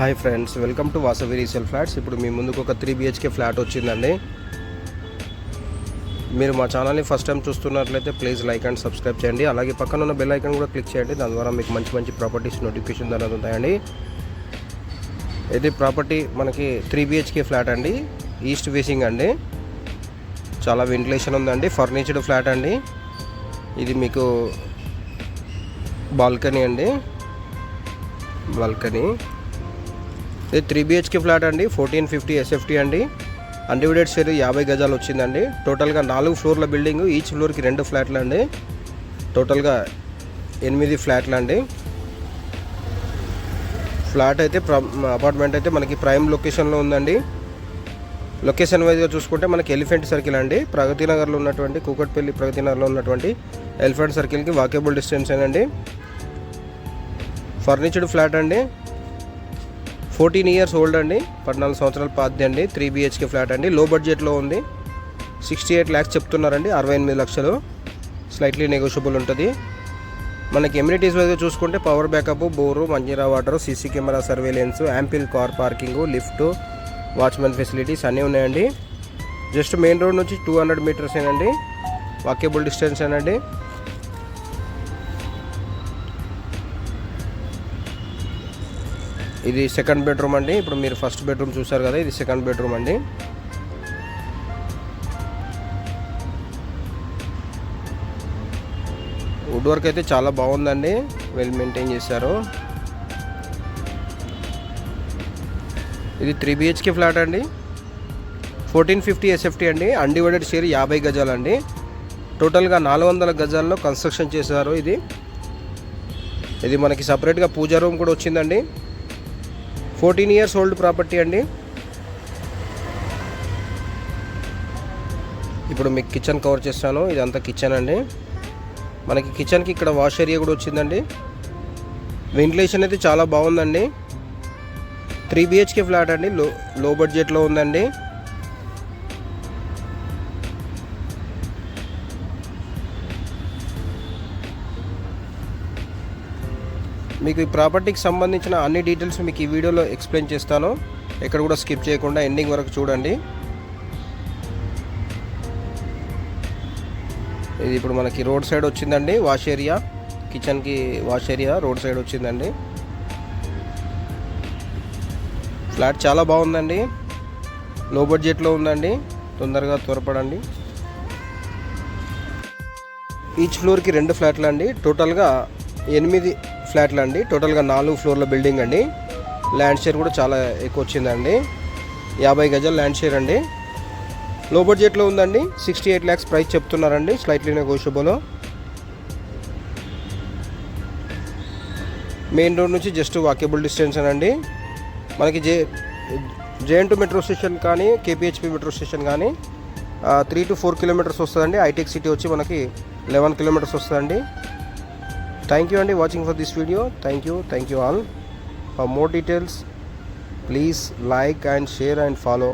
Hi friends, welcome to Vasavi resale flats. ఇప్పుడు మీ ముందుకు ఒక 3 BHK ఫ్లాట్ వచ్చిందండి. మీరు మా ఛానల్ని ఫస్ట్ టైం చూస్తున్నట్లయితే ప్లీజ్ లైక్ అండ్ సబ్స్క్రైబ్ చేయండి. అలాగే పక్కన ఉన్న బెల్ ఐకాన్ కూడా క్లిక్ చేయండి. దాని ద్వారా మీకు మంచి మంచి ప్రాపర్టీస్ నోటిఫికేషన్ అనేది ఉంటాయండి. ఇది ప్రాపర్టీ మనకి 3 BHK ఫ్లాట్ అండి, ఈస్ట్ ఫేసింగ్ అండి. చాలా వెంటిలేషన్ ఉందండి, ఫర్నిచర్డ్ ఫ్లాట్ అండి. ఇది మీకు బాల్కనీ అండి, బాల్కనీ. ఇది 3 BHK ఫ్లాట్ అండి, 1450 SFT అండి. అన్డివైడెడ్ షేర్ 50 గజాలు వచ్చిందండి. టోటల్గా 4 ఫ్లోర్ల బిల్డింగ్, ఈచ్ ఫ్లోర్కి 2 ఫ్లాట్లు అండి. టోటల్గా 8 ఫ్లాట్లు అండి. ఫ్లాట్ అయితే అపార్ట్మెంట్ అయితే మనకి ప్రైమ్ లొకేషన్లో ఉందండి. లొకేషన్ వైజ్గా చూసుకుంటే మనకి ఎలిఫెంట్ సర్కిల్ అండి, ప్రగతి నగర్లో ఉన్నటువంటి కూకట్పల్లి ప్రగతి నగర్లో ఉన్నటువంటి ఎలిఫెంట్ సర్కిల్కి వాకేబుల్ డిస్టెన్స్ అండి. ఫర్నిచర్డ్ ఫ్లాట్ అండి, 14 ఇయర్స్ ఓల్డ్ అండి, 14 సంవత్సరాల పాతది అండి. 3 BHK ఫ్లాట్ అండి, లో బడ్జెట్లో ఉంది. 68 lakhs చెప్తున్నారండి, 68 లక్షలు. స్లైట్లీ నెగోషియబుల్ ఉంటుంది. మనకి ఎమ్యూనిటీస్ వైజ్గా చూసుకుంటే power backup, bore, Manjeera water, CC camera surveillance, ample car parking, lift, watchman facilities అన్నీ ఉన్నాయండి. జస్ట్ మెయిన్ రోడ్ నుంచి 200 మీటర్స్ ఏనండి, వాకేబుల్ డిస్టెన్స్ ఏనండి. ఇది సెకండ్ బెడ్రూమ్ అండి. ఇప్పుడు మీరు ఫస్ట్ బెడ్రూమ్ చూసారు కదా, ఇది సెకండ్ బెడ్రూమ్ అండి. వుడ్ వర్క్ అయితే చాలా బాగుందండి, వెల్ మెయింటైన్ చేశారు. ఇది 3 BHK ఫ్లాట్ అండి, 1450 SFT అండి. అన్డివైడెడ్ షేర్ 50 గజాలు అండి. టోటల్గా 400 గజాల్లో కన్స్ట్రక్షన్ చేశారు. ఇది మనకి సపరేట్గా పూజా రూమ్ కూడా వచ్చిందండి. 14 ఇయర్స్ ఓల్డ్ ప్రాపర్టీ అండి. ఇప్పుడు మీకు కిచెన్ కవర్ చేస్తాను. ఇదంతా కిచెన్ అండి. మనకి కిచెన్కి ఇక్కడ వాష్ ఏరియా కూడా వచ్చిందండి. వెంటిలేషన్ అయితే చాలా బాగుందండి. 3 BHK ఫ్లాట్ అండి, లో బడ్జెట్లో ఉందండి. మీకు ఈ ప్రాపర్టీకి సంబంధించిన అన్ని డీటెయిల్స్ మీకు ఈ వీడియోలో ఎక్స్ప్లెయిన్ చేస్తాను. ఎక్కడ కూడా స్కిప్ చేయకుండా ఎండింగ్ వరకు చూడండి. ఇది ఇప్పుడు మనకి రోడ్ సైడ్ వచ్చిందండి, వాష్ ఏరియా. కిచెన్కి వాష్ ఏరియా రోడ్ సైడ్ వచ్చిందండి. ఫ్లాట్ చాలా బాగుందండి, లో బడ్జెట్లో ఉందండి. తొందరగా త్వరపడండి. ఈచ్ ఫ్లోర్కి 2 ఫ్లాట్లు అండి. టోటల్గా 8 ఫ్లాట్లు అండి. టోటల్గా 4 ఫ్లోర్ల బిల్డింగ్ అండి. ల్యాండ్ షేర్ కూడా చాలా ఎక్కువ వచ్చిందండి, 50 గజాల ల్యాండ్ షేర్ అండి. లో బడ్జెట్లో ఉందండి. 68 lakhs ప్రైస్ చెప్తున్నారండి, స్లైట్లీ నెగోషియబుల్. మెయిన్ రోడ్ నుంచి జస్ట్ వాకేబుల్ డిస్టెన్స్ అండి. మనకి JN2 మెట్రో స్టేషన్ కానీ KPHP మెట్రో స్టేషన్ కానీ 3 to 4 kilometers వస్తుందండి. హైటెక్ సిటీ వచ్చి మనకి 11 kilometers వస్తుందండి. Thank you and watching for this video. Thank you all. For more details, please like and share and follow